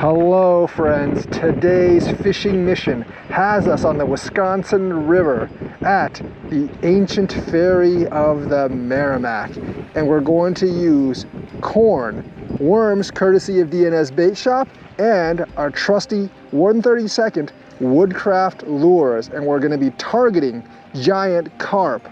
Hello friends, today's fishing mission has us on the Wisconsin River at the ancient ferry of the Merrimack, and we're going to use corn, worms courtesy of DNS Bait Shop, and our trusty 132nd Woodcraft lures, and we're going to be targeting giant carp,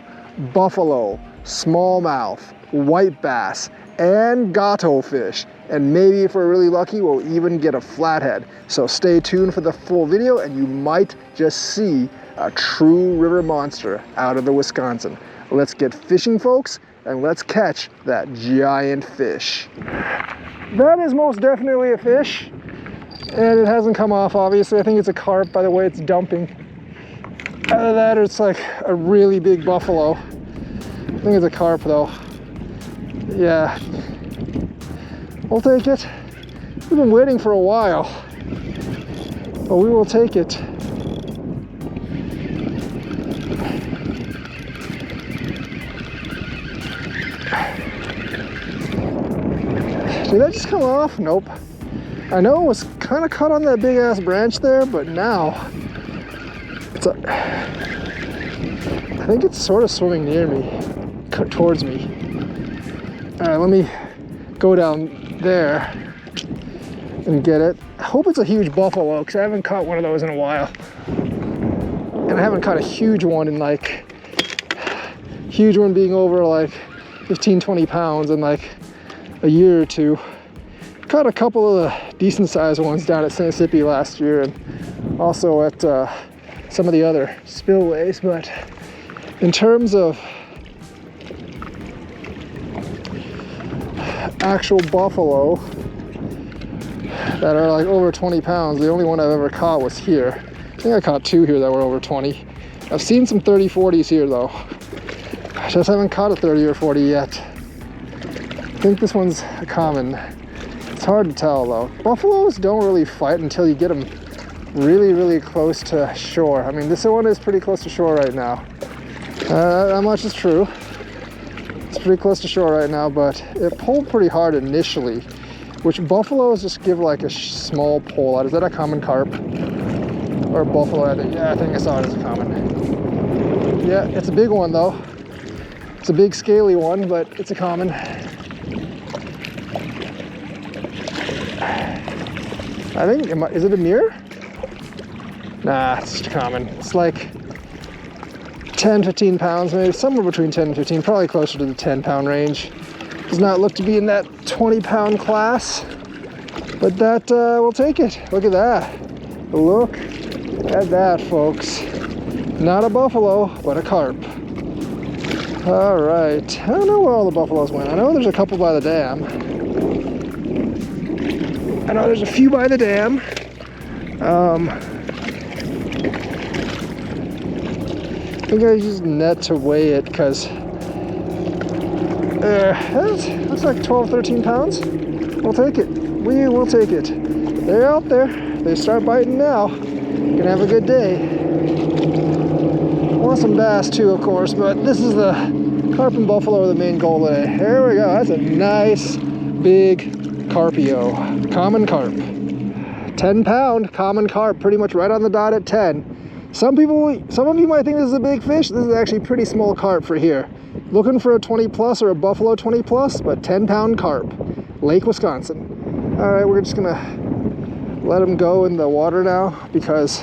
buffalo, smallmouth, white bass, and gato fish, and maybe if we're really lucky we'll even get a flathead. So stay tuned for the full video and you might just see a true river monster out of the Wisconsin. Let's get fishing, folks, and let's catch that giant fish. That is most definitely a fish, and it hasn't come off obviously. I think it's a carp by the way it's dumping. Either that or it's like a really big buffalo. I think it's a carp though. Yeah, we'll take it. We've been waiting for a while, but we will take it. Did that just come off? Nope. I know it was kind of caught on that big ass branch there, but now it's I think it's sort of swimming near me, towards me. All right, let me go down there and get it. I hope it's a huge buffalo because I haven't caught one of those in a while. And I haven't caught a huge one in like, huge one being over like 15, 20 pounds in like a year or two. Caught a couple of the decent sized ones down at Mississippi last year and also at some of the other spillways, but in terms of actual buffalo that are like over 20 pounds, the only one I've ever caught was here. I think I caught two here that were over 20. I've seen some 30, 40s here though. I just haven't caught a 30 or 40 yet. I think this one's a common. It's hard to tell though. Buffaloes don't really fight until you get them really, really close to shore. I mean, this one is pretty close to shore right now. That much is true. It's pretty close to shore right now, but it pulled pretty hard initially, which buffaloes just give like a small pull out. Is that a common carp? Or a buffalo? I think I saw it as a common. Yeah, it's a big one though. It's a big scaly one, but it's a common. I think, is it a mirror? Nah, it's just a common. It's like 10, 15 pounds, maybe somewhere between 10 and 15, probably closer to the 10-pound range. Does not look to be in that 20-pound class, but that, we'll take it. Look at that. Look at that, folks. Not a buffalo, but a carp. All right, I don't know where all the buffaloes went. I know there's a couple by the dam. I know there's a few by the dam. I think I used net to weigh it because it looks like 12, 13 pounds. We'll take it. We will take it. They're out there. They start biting now. Gonna have a good day. I want some bass too, of course, but this is the carp and buffalo are the main goal today. There we go. That's a nice big carpio. Common carp. 10-pound common carp, pretty much right on the dot at 10. Some of you might think this is a big fish. This is actually pretty small carp for here. Looking for a 20 plus or a buffalo 20 plus, but 10-pound carp, Lake Wisconsin. All right, we're just gonna let him go in the water now because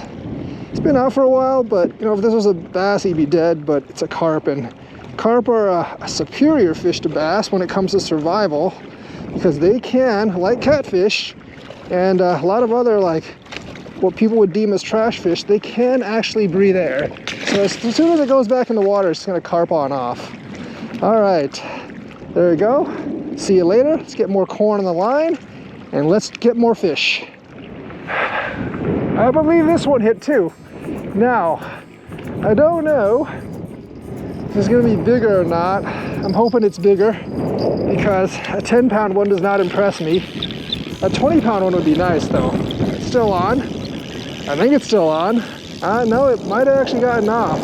it's been out for a while, but you know, if this was a bass, he'd be dead, but it's a carp, and carp are a superior fish to bass when it comes to survival because they can, like catfish and a lot of other like what people would deem as trash fish, they can actually breathe air. So as soon as it goes back in the water, it's gonna carp on off. All right, there we go. See you later. Let's get more corn on the line and let's get more fish. I believe this one hit too. Now, I don't know if it's gonna be bigger or not. I'm hoping it's bigger because a 10-pound one does not impress me. A 20-pound one would be nice though. It's still on. I think it's still on. No, it might have actually gotten off.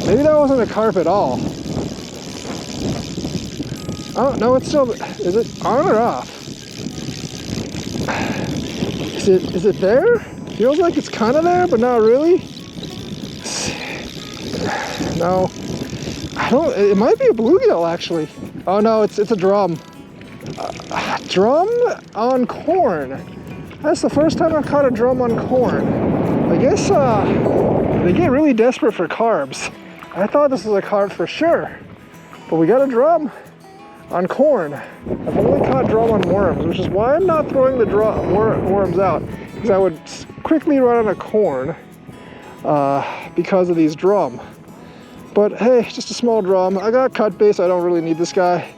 Maybe that wasn't a carp at all. Oh, no, it's still, is it on or off? Is it there? Feels like it's kind of there, but not really. No, I don't. It might be a bluegill actually. Oh no, it's a drum. Drum on corn. That's the first time I've caught a drum on corn. I guess they get really desperate for carbs. I thought this was a carp for sure, but we got a drum on corn. I've only caught drum on worms, which is why I'm not throwing the worms out, because I would quickly run out of corn because of these drum. But hey, just a small drum. I got cut bait, so I don't really need this guy.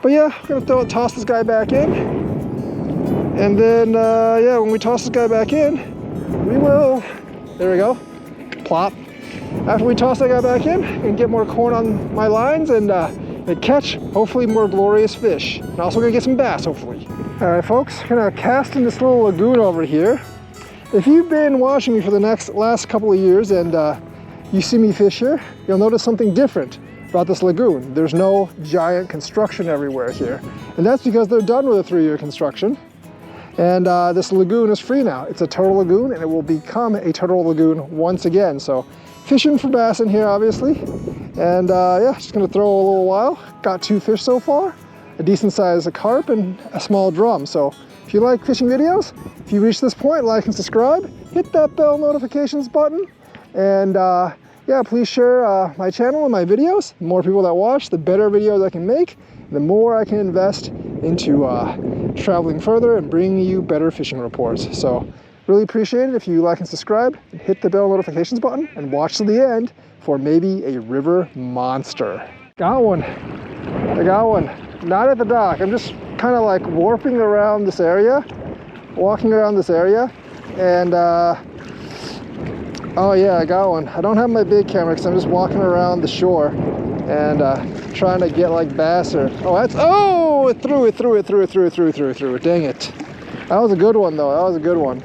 But yeah, we're gonna toss this guy back in. And then, yeah, when we toss this guy back in, we will, there we go, plop. After we toss that guy back in and get more corn on my lines and catch, hopefully, more glorious fish. And also gonna get some bass, hopefully. All right, folks, gonna cast in this little lagoon over here. If you've been watching me for the last couple of years and you see me fish here, you'll notice something different about this lagoon. There's no giant construction everywhere here. And that's because they're done with a 3-year construction. And this lagoon is free now. It's a turtle lagoon and it will become a turtle lagoon once again. So fishing for bass in here, obviously. And yeah, just gonna throw a little while. Got 2 fish so far, a decent size carp and a small drum. So if you like fishing videos, if you reach this point, like and subscribe, hit that bell notifications button. And yeah, please share my channel and my videos. The more people that watch, the better videos I can make, the more I can invest into traveling further and bringing you better fishing reports. So really appreciate it if you like and subscribe, and hit the bell notifications button, and watch to the end for maybe a river monster. Got one. I got one. Not at the dock. I'm just kind of like warping around this area, walking around this area, and oh yeah, I got one. I don't have my big camera because I'm just walking around the shore and trying to get like bass or, oh, it threw it. Dang it. That was a good one though. That was a good one.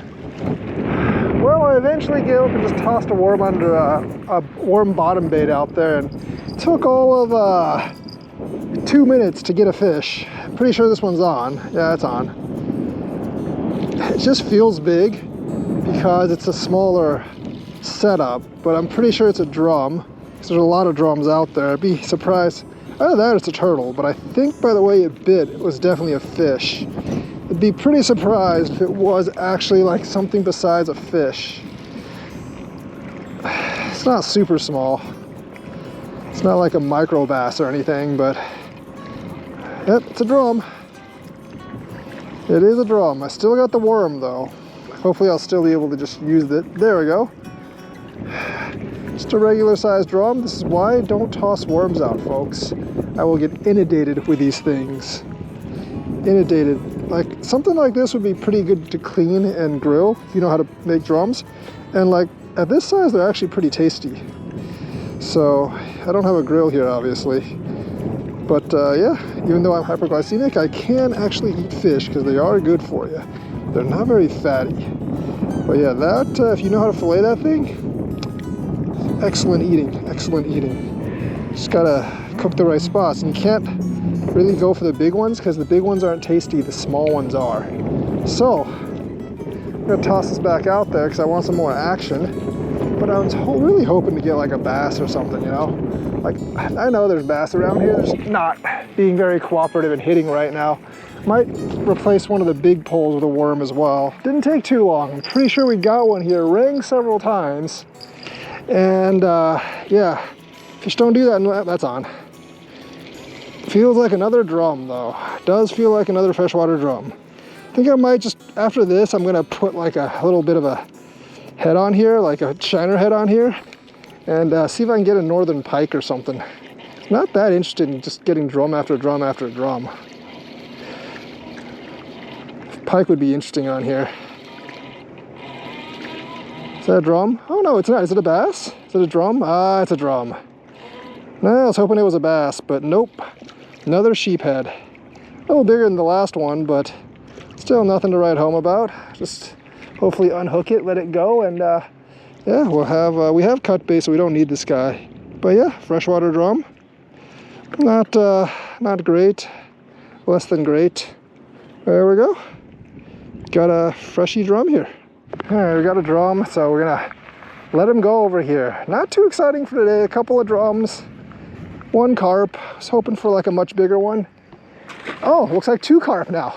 Well, I eventually gave up and just tossed a worm under a worm bottom bait out there, and it took all of 2 minutes to get a fish. I'm pretty sure this one's on. Yeah, it's on. It just feels big because it's a smaller setup, but I'm pretty sure it's a drum because there's a lot of drums out there. I'd be surprised. Either that or it's a turtle, but I think by the way it bit, it was definitely a fish. I'd be pretty surprised if it was actually like something besides a fish. It's not super small. It's not like a micro bass or anything, but yep, it's a drum. It is a drum. I still got the worm though. Hopefully I'll still be able to just use it. There we go. Just a regular sized drum. This is why I don't toss worms out, folks. I will get inundated with these things. Inundated. Like something like this would be pretty good to clean and grill if you know how to make drums. And like at this size, they're actually pretty tasty. So I don't have a grill here, obviously. But yeah, even though I'm hyperglycemic, I can actually eat fish because they are good for you. They're not very fatty. But yeah, that, if you know how to fillet that thing, excellent eating, excellent eating. Just gotta cook the right spots. And you can't really go for the big ones because the big ones aren't tasty, the small ones are. So, I'm gonna toss this back out there because I want some more action. But I was really hoping to get like a bass or something, you know? Like, I know there's bass around here, they're just not being very cooperative and hitting right now. Might replace one of the big poles with a worm as well. Didn't take too long. I'm pretty sure we got one here. Rang several times. And yeah, fish don't do that. That's on. Feels like another drum though. Does feel like another freshwater drum. I think I might just, after this, I'm gonna put like a little bit of a head on here, like a shiner head on here, and see if I can get a northern pike or something. Not that interested in just getting drum after drum after drum. Pike would be interesting on here. Is that a drum? Oh no, it's not. Is it a bass? Is it a drum? Ah, it's a drum. No, I was hoping it was a bass, but nope. Another sheephead. A little bigger than the last one, but still nothing to write home about. Just hopefully unhook it, let it go, and yeah, we'll have we have cut bait, so we don't need this guy. But yeah, freshwater drum. Not great. Less than great. There we go. got a freshy drum here. All right, we got a drum, so we're gonna let him go over here. Not too exciting for today. A couple of drums, one carp. I was hoping for like a much bigger one. Oh, looks like 2 carp now.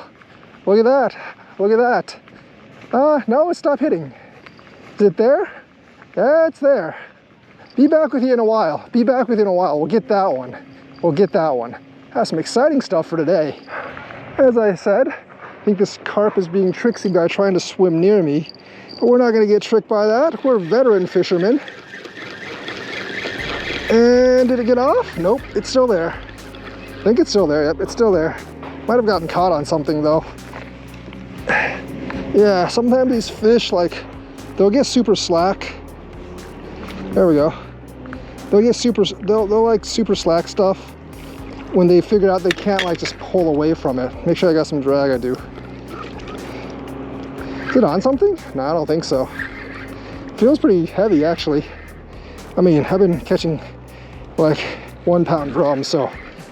Look at that. Look at that. No, it stopped hitting. Is it there? Yeah, it's there. Be back with you in a while. Be back with you in a while. We'll get that one. We'll get that one. Have some exciting stuff for today. As I said, I think this carp is being tricksy by trying to swim near me. But we're not going to get tricked by that. We're veteran fishermen. And did it get off? Nope, it's still there. I think it's still there. Yep, it's still there. Might have gotten caught on something though. Yeah, sometimes these fish, like, they'll get super slack. There we go. They'll like super slack stuff when they figure out they can't like just pull away from it. Make sure I got some drag, I do. Is it on something? No, I don't think so. Feels pretty heavy actually. I mean, I've been catching like 1 pound drums, so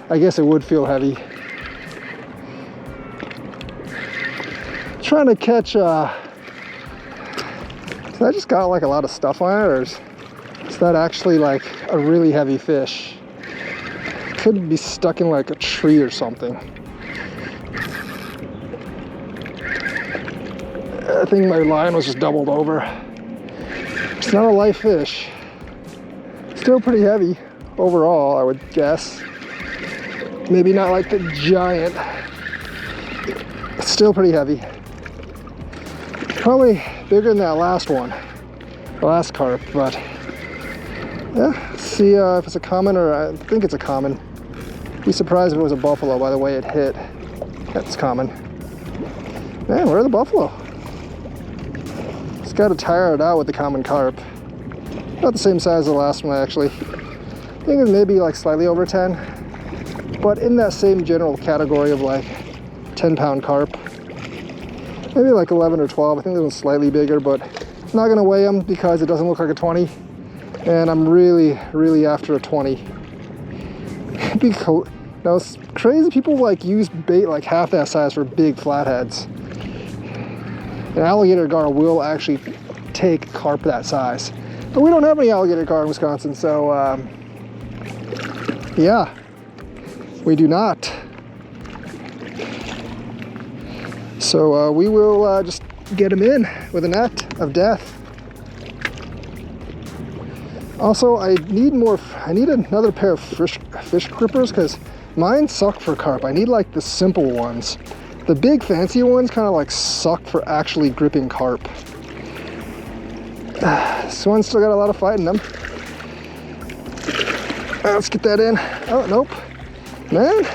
I guess it would feel heavy. Trying to catch, so I just got like a lot of stuff on it, or is that actually like a really heavy fish? Could be stuck in like a tree or something. I think my line was just doubled over. It's not a live fish. Still pretty heavy overall, I would guess. Maybe not like the giant. It's still pretty heavy. Probably bigger than that last one, the last carp, but yeah, let's see if it's a common, or I think it's a common. Be surprised if it was a buffalo by the way it hit. That's common. Man, where's the buffalo? Just got to tire it out with the common carp. Not the same size as the last one actually. I think it's maybe like slightly over 10, but in that same general category of like 10-pound carp. Maybe like 11 or 12. I think this one's slightly bigger, but I'm not gonna weigh them because it doesn't look like a 20. And I'm really, really after a 20. Now it's crazy, people like use bait like half that size for big flatheads. An alligator gar will actually take carp that size. But we don't have any alligator gar in Wisconsin, so yeah, we do not. So we will just get him in with a net of death. Also, I need another pair of fish grippers because mine suck for carp. I need like the simple ones. The big fancy ones kind of like suck for actually gripping carp. This one's still got a lot of fight in them. Let's get that in. Oh, nope. Man,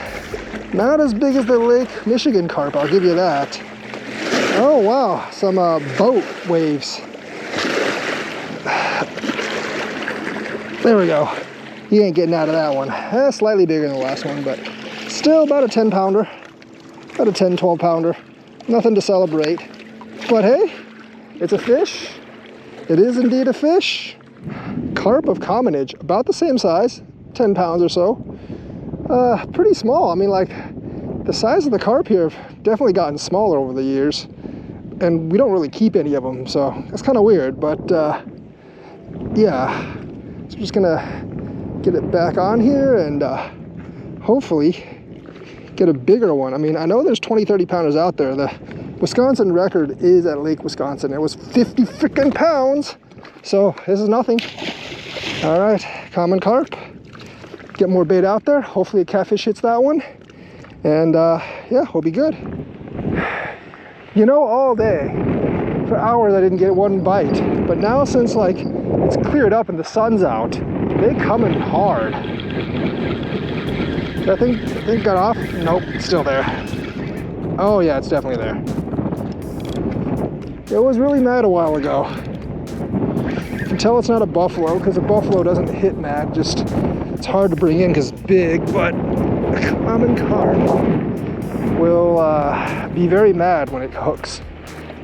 not as big as the Lake Michigan carp, I'll give you that. Oh wow, some boat waves. There we go. You ain't getting out of that one. Slightly bigger than the last one, but still about a 10-pounder. About a 10, 12-pounder. Nothing to celebrate. But hey, it's a fish. It is indeed a fish. Carp of commonage, about the same size, 10 pounds or so. Pretty small. I mean, like, the size of the carp here have definitely gotten smaller over the years. And we don't really keep any of them, so that's kind of weird. But, yeah. So we're just gonna get it back on here and hopefully get a bigger one. I mean, I know there's 20, 30 pounders out there. The Wisconsin record is at Lake Wisconsin. It was 50 freaking pounds. So this is nothing. All right, common carp. Get more bait out there. Hopefully a catfish hits that one. And yeah, we'll be good. You know, all day, for hours I didn't get one bite. But now since like it's cleared up and the sun's out, they come in hard. That thing got off? Nope, it's still there. Oh yeah, it's definitely there. It was really mad a while ago. You can tell it's not a buffalo because a buffalo doesn't hit mad, just it's hard to bring in because it's big, but a common carp will be very mad when it hooks.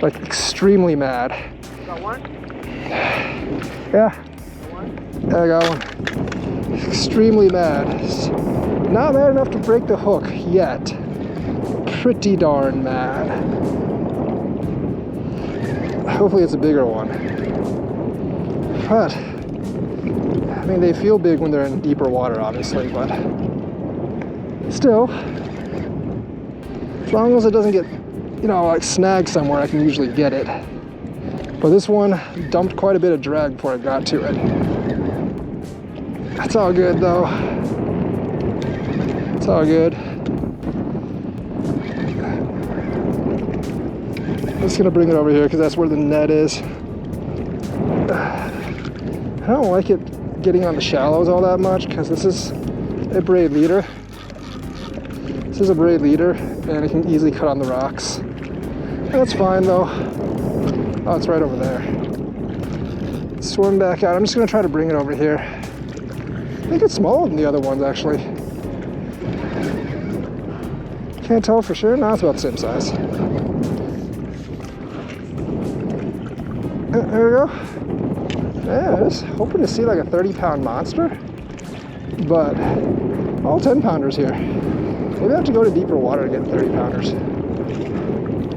Like extremely mad. Got one? Yeah. Got one? Yeah, I got one. Extremely mad. Not mad enough to break the hook yet. Pretty darn mad. hopefully it's a bigger one. But, I mean, they feel big when they're in deeper water, obviously, but still, as long as it doesn't get, you know, like snagged somewhere, I can usually get it. But this one dumped quite a bit of drag before I got to it. That's all good, though. It's all good. I'm just gonna bring it over here because that's where the net is. I don't like it getting on the shallows all that much because this is a braid leader. This is a braid leader and it can easily cut on the rocks. That's fine though. Oh, it's right over there. Swim back out. I'm just gonna try to bring it over here. I think it's smaller than the other ones actually. Can't tell for sure. No, it's about the same size. There we go. Yeah, I was hoping to see like a 30-pound monster, but all 10-pounders here. Maybe I have to go to deeper water to get 30-pounders.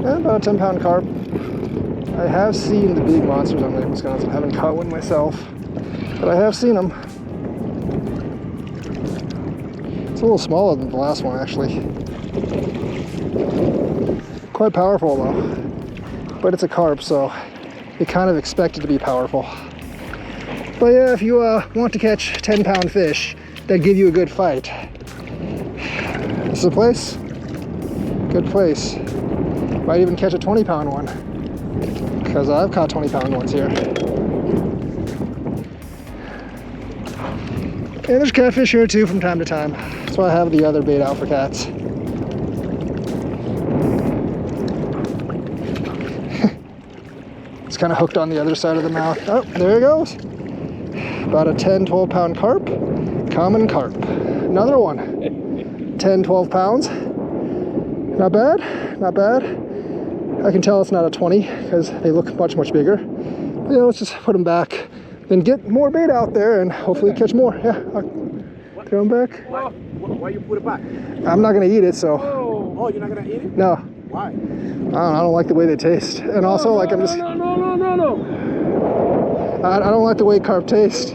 Yeah, about a 10-pound carp. I have seen the big monsters on Lake Wisconsin. I haven't caught one myself, but I have seen them. It's a little smaller than the last one, actually. Quite powerful though, but it's a carp, so you kind of expect it to be powerful. But yeah, if you want to catch 10-pound fish that give you a good fight, this is a place. Good place. Might even catch a 20-pound one, because I've caught 20-pound ones here. And there's catfish here too from time to time. That's why I have the other bait out for cats. It's kind of hooked on the other side of the mouth. Oh, there he goes. About a 10-12-pound carp. Common carp. Another one. 10-12 pounds. Not bad. Not bad. I can tell it's not a 20 because they look much, much bigger. But, yeah, let's just put them back. Then get more bait out there and hopefully catch more. Yeah, I'll throw them back. Why you put it back? I'm not going to eat it, so. Oh, you're not going to eat it? No. Why? I don't like the way they taste. And also, like, I'm just... No. I don't like the way carp taste.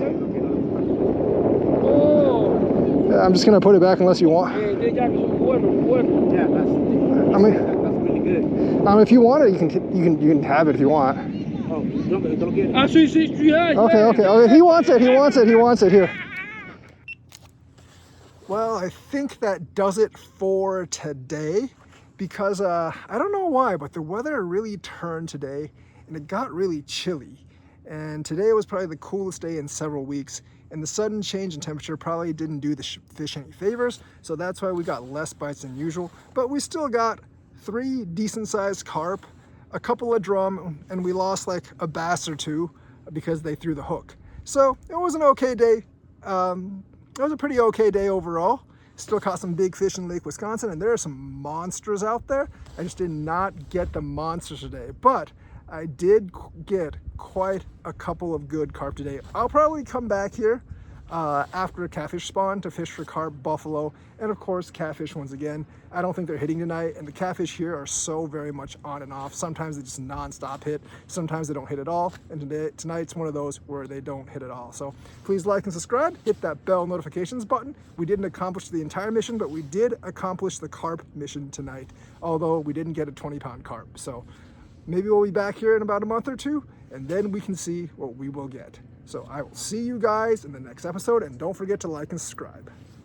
Oh. I'm just gonna put it back unless you want. Yeah, they got some water. Yeah, that's really good. If you want it, you can have it if you want. Oh, don't get it. Okay. He wants it here. Well, I think that does it for today. Because I don't know why, but the weather really turned today and it got really chilly. And today was probably the coolest day in several weeks. And the sudden change in temperature probably didn't do the fish any favors. So that's why we got less bites than usual. But we still got 3 decent sized carp, a couple of drum, and we lost like a bass or 2 because they threw the hook. So it was an okay day. It was a pretty okay day overall. Still caught some big fish in Lake Wisconsin, and there are some monsters out there. I just did not get the monsters today, but I did get quite a couple of good carp today. I'll probably come back here after catfish spawn to fish for carp, buffalo, and of course catfish once again. I don't think they're hitting tonight, and the catfish here are so very much on and off. Sometimes they just non-stop hit, sometimes they don't hit at all, and tonight's one of those where they don't hit at all. So please like and subscribe, hit that bell notifications button. We didn't accomplish the entire mission, but we did accomplish the carp mission tonight, although we didn't get a 20-pound carp. So maybe we'll be back here in about a month or 2, and then we can see what we will get. So I will see you guys in the next episode, and don't forget to like and subscribe.